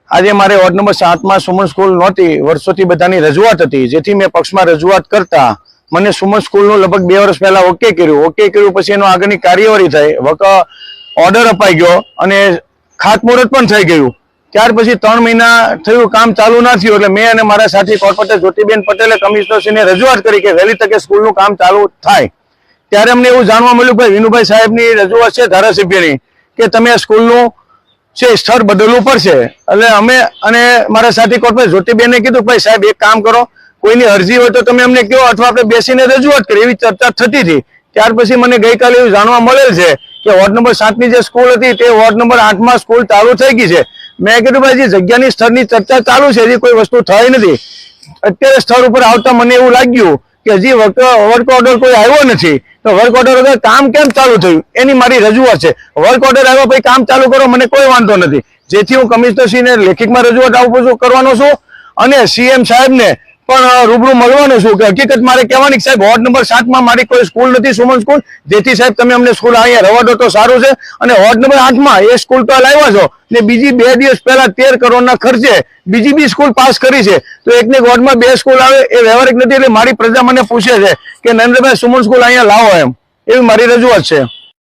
આજે મારે ward number 7 માં સુમન સ્કૂલ નહોતી, વર્ષોથી બધાની રજૂઆત હતી, જેથી મેં પક્ષમાં રજૂઆત કરતા મને સુમન સ્કૂલનું લગભગ 2 વર્ષ પહેલા ઓકે કર્યું પછી એનો આગળની કાર્યવાહી થઈ, ઓર્ડર અપાઈ ગયો અને ખાતમુહૂર્ત પણ થઈ ગયું। ત્યાર પછી 3 મહિના થયું, કામ ચાલુ ના થયું, એટલે મેં અને મારા સાથી કોર્પોરેટર જ્યોતિબેન પટેલે કમિશનરશ્રીને રજૂઆત કરી કે વહેલી તકે સ્કૂલનું કામ ચાલુ થાય। ત્યારે અમને એવું જાણવા મળ્યું કે વિનુભાઈ સાહેબની રજૂઆત છે ધારાસભ્યની કે તમે સ્કૂલનું સ્થળ બદલવું પડશે। એટલે અમે અને મારા સાથી કોર્પોરેટર જ્યોતિબેને કીધું ભાઈ સાહેબ એક કામ કરો, કોઈની અરજી હોય તો તમે અમને કહો અથવા આપણે બેસીને રજૂઆત કરીએ, એવી ચર્ચા થતી હતી। ત્યાર પછી મને ગઈકાલે એવું જાણવા મળેલ છે કે વોર્ડ નંબર 7 ની જે સ્કૂલ હતી તે વોર્ડ નંબર 8 માં સ્કૂલ ચાલુ થઈ ગઈ છે। મેં કીધું ભાઈ જગ્યાની સ્થળની ચર્ચા ચાલુ છે, હજી કોઈ વસ્તુ થઈ નથી। અત્યારે સ્થળ ઉપર આવતા મને એવું લાગ્યું કે હજી વર્ક ઓર્ડર કોઈ આવ્યો નથી, તો વર્ક ઓર્ડર વગર કામ કેમ ચાલુ થયું એની મારી રજૂઆત છે। વર્ક ઓર્ડર આવ્યો પછી કામ ચાલુ કરો, મને કોઈ વાંધો નથી, જેથી હું કમિશનરશ્રીને લેખિતમાં રજૂઆત કરવાનો છું અને સીએમ સાહેબને પણ રૂબરૂ મળવાનો છું કે હકીકત મારે કહેવાની સાહેબ વોર્ડ નંબર 7 માં મારી કોઈ સ્કૂલ નથી સુમન સ્કૂલ, જેથી સાહેબ તમે અમને સ્કૂલ અહીંયા રવા દો તો સારું છે। અને વોર્ડ નંબર 8 માં એ સ્કૂલ તો લાવ્યા છો ને બીજી 2 દિવસ પહેલા 13 કરોડના ખર્ચે બીજી બી સ્કૂલ પાસ કરી છે, તો એકને વોર્ડમાં 2 સ્કૂલ આવે એ વ્યવહારિક નથી। એટલે મારી પ્રજા મને પૂછે છે કે નરેન્દ્રભાઈ સુમન સ્કૂલ અહીંયા લાવો, એમ એવી મારી રજૂઆત છે।